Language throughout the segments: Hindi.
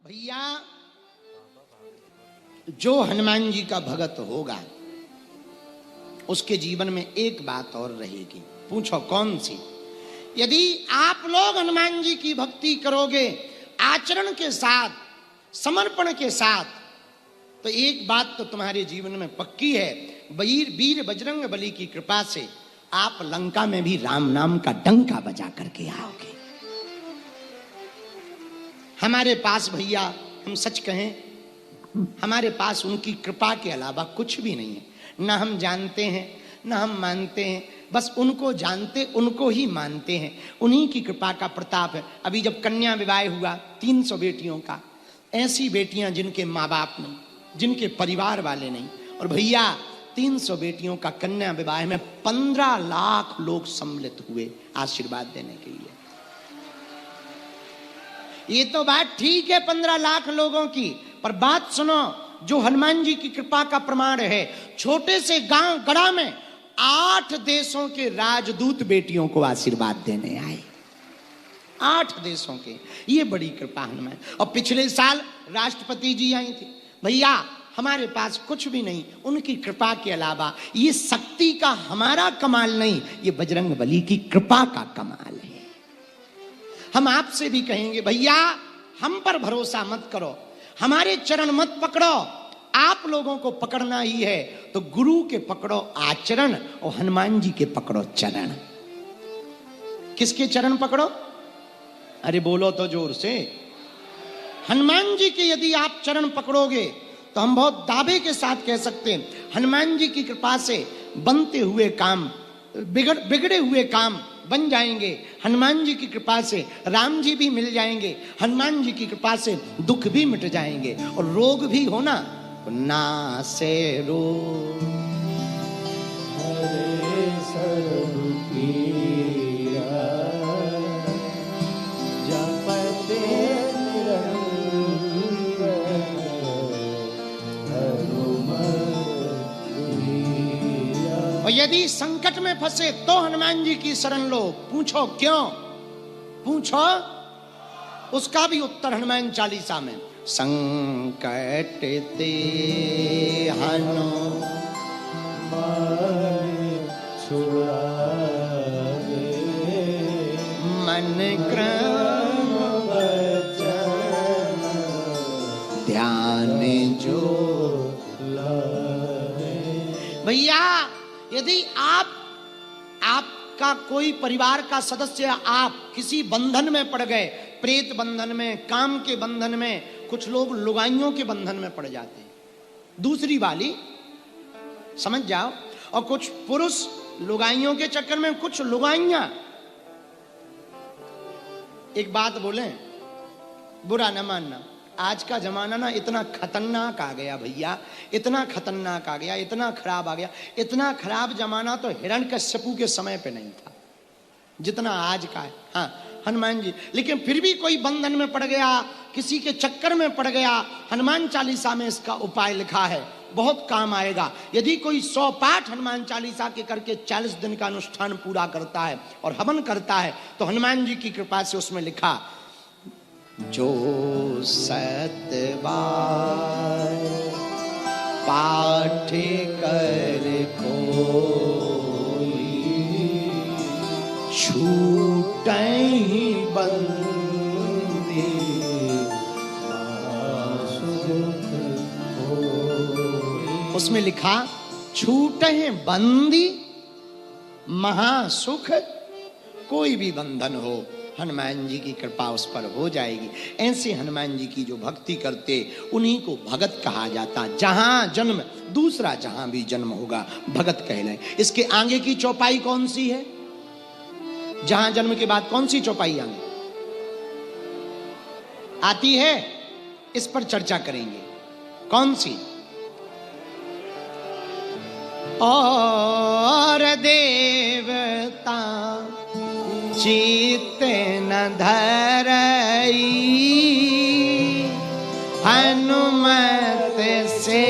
भैया जो हनुमान जी का भगत होगा उसके जीवन में एक बात और रहेगी। पूछो कौन सी? यदि आप लोग हनुमान जी की भक्ति करोगे आचरण के साथ, समर्पण के साथ, तो एक बात तो तुम्हारे जीवन में पक्की है, वीर बजरंग बली की कृपा से आप लंका में भी राम नाम का डंका बजा करके आओगे। हमारे पास भैया, हम सच कहें, हमारे पास उनकी कृपा के अलावा कुछ भी नहीं है। ना हम जानते हैं ना हम मानते हैं, बस उनको जानते, उनको ही मानते हैं। उन्हीं की कृपा का प्रताप है। अभी जब कन्या विवाह हुआ 300 बेटियों का, ऐसी बेटियां जिनके माँ बाप नहीं, जिनके परिवार वाले नहीं, और भैया 300 बेटियों का कन्या विवाह में 15 लाख लोग सम्मिलित हुए आशीर्वाद देने के लिए। ये तो बात ठीक है 15 लाख लोगों की, पर बात सुनो, जो हनुमान जी की कृपा का प्रमाण है, छोटे से गांव गड़ा में 8 देशों के राजदूत बेटियों को आशीर्वाद देने आए। 8 देशों के, ये बड़ी कृपा हनुमान। और पिछले साल राष्ट्रपति जी आई थी। भैया हमारे पास कुछ भी नहीं, उनकी कृपा के अलावा। ये शक्ति का हमारा कमाल नहीं, ये बजरंग बली की कृपा का कमाल है। हम आपसे भी कहेंगे भैया हम पर भरोसा मत करो, हमारे चरण मत पकड़ो, आप लोगों को पकड़ना ही है तो गुरु के पकड़ो आचरण और हनुमान जी के पकड़ो चरण। किसके चरण पकड़ो? अरे बोलो तो जोर से। हनुमान जी के यदि आप चरण पकड़ोगे तो हम बहुत दावे के साथ कह सकते हैं हनुमान जी की कृपा से बनते हुए काम, बिगड़े हुए काम बन जाएंगे। हनुमान जी की कृपा से राम जी भी मिल जाएंगे, हनुमान जी की कृपा से दुख भी मिट जाएंगे, और रोग भी हो ना से रोग। हरे सर्व पीरा जपते निरंतर हनुमत वीरा। और यदि संकट में फंसे तो हनुमान जी की शरण लो। पूछो क्यों? पूछो, उसका भी उत्तर हनुमान चालीसा में। संकट ते हनुमान छुड़ावे मन क्रम वचन ध्यान जो लावे। भैया यदि आपका कोई परिवार का सदस्य आप किसी बंधन में पड़ गए, प्रेत बंधन में, काम के बंधन में, कुछ लोग लुगाइयों के बंधन में पड़ जाते हैं, दूसरी वाली समझ जाओ, और कुछ पुरुष लुगाइयों के चक्कर में, कुछ लुगाइयां। एक बात बोले, बुरा न मानना, आज का जमाना ना इतना खतरनाक आ गया भैया, इतना खतरनाक आ गया, इतना खराब आ गया। इतना खराब जमाना तो हिरण्यकश्यपु के समय पे नहीं था जितना आज का है। हाँ हनुमान जी, लेकिन फिर भी कोई बंधन में पड़ गया, किसी के चक्कर में पड़ गया, हनुमान चालीसा में इसका उपाय लिखा है, बहुत काम आएगा। यदि कोई 100 पाठ हनुमान चालीसा के करके 40 दिन का अनुष्ठान पूरा करता है और हवन करता है तो हनुमान जी की कृपा से उसमें लिखा, जो सतबार पाठ कर कोई छूटहि बंदी सुख होई। उसमें लिखा छूटहि बंदी महासुख। कोई भी बंधन हो हनुमान जी की कृपा उस पर हो जाएगी। ऐसे हनुमान जी की जो भक्ति करते उन्हीं को भगत कहा जाता। जहां जन्म, दूसरा जहां भी जन्म होगा भगत कहलाए। इसके आगे की चौपाई कौन सी है? जहां जन्म के बाद कौन सी चौपाई आगे आती है? इस पर चर्चा करेंगे। कौन सी? और देवता चित्त न धरई हनुमत से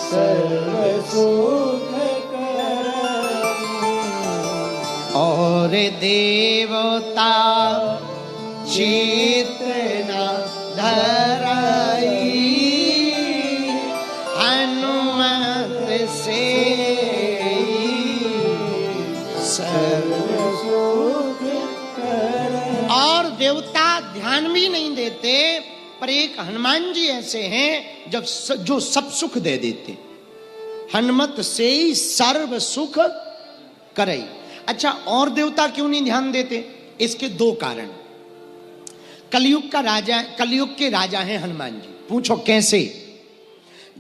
सर्व सुख करई। और देवता चित्त चेत न धरई हनुमत से सर्व सुख करे। और देवता ध्यान भी नहीं देते, पर एक हनुमान जी ऐसे हैं जो सब सुख दे देते। हनुमत से ही सर्व सुख करई। अच्छा, और देवता क्यों नहीं ध्यान देते? इसके दो कारण। कलयुग के राजा हैं हनुमान जी। पूछो कैसे?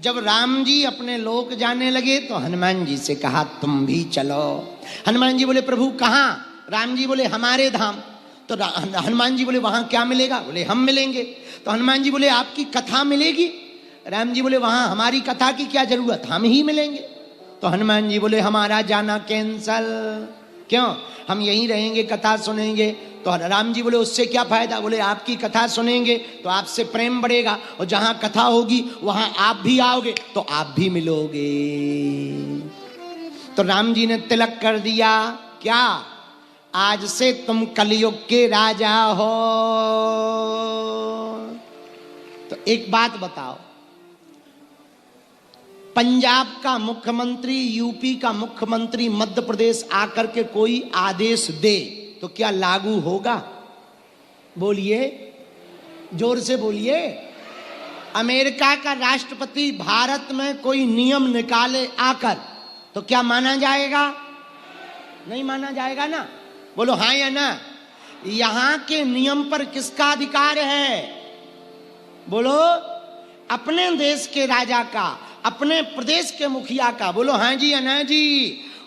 जब राम जी अपने लोक जाने लगे तो हनुमान जी से कहा तुम भी चलो। हनुमान जी बोले प्रभु कहाँ? राम जी बोले हमारे धाम। तो हनुमान जी बोले वहां क्या मिलेगा? बोले हम मिलेंगे। तो हनुमान जी बोले आपकी कथा मिलेगी? राम जी बोले वहां हमारी कथा की क्या जरूरत, हम ही मिलेंगे। तो हनुमान जी बोले हमारा जाना कैंसल। क्यों? हम यहीं रहेंगे, कथा सुनेंगे। तो राम जी बोले उससे क्या फायदा? बोले आपकी कथा सुनेंगे तो आपसे प्रेम बढ़ेगा, और जहां कथा होगी वहां आप भी आओगे तो आप भी मिलोगे। तो राम जी ने तिलक कर दिया। क्या? आज से तुम कलयुग के राजा हो। तो एक बात बताओ, पंजाब का मुख्यमंत्री, यूपी का मुख्यमंत्री मध्य प्रदेश आकर के कोई आदेश दे तो क्या लागू होगा? बोलिए, जोर से बोलिए। अमेरिका का राष्ट्रपति भारत में कोई नियम निकाले आकर तो क्या माना जाएगा? नहीं माना जाएगा ना। बोलो हाँ या ना। यहां के नियम पर किसका अधिकार है? बोलो अपने देश के राजा का, अपने प्रदेश के मुखिया का। बोलो हाँ जी या ना जी।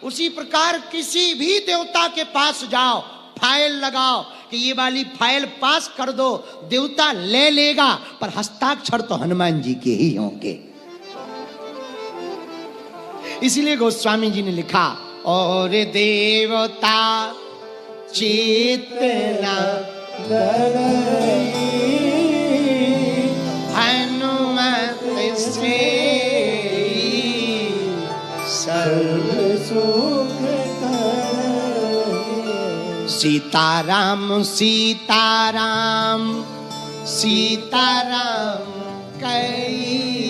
उसी प्रकार किसी भी देवता के पास जाओ, फाइल लगाओ कि ये वाली फाइल पास कर दो, देवता ले लेगा, पर हस्ताक्षर तो हनुमान जी के ही होंगे। इसीलिए गोस्वामी जी ने लिखा और देवता चेतना धरई हनुमत से सर्व सुख करे। सीताराम सीताराम सीताराम कई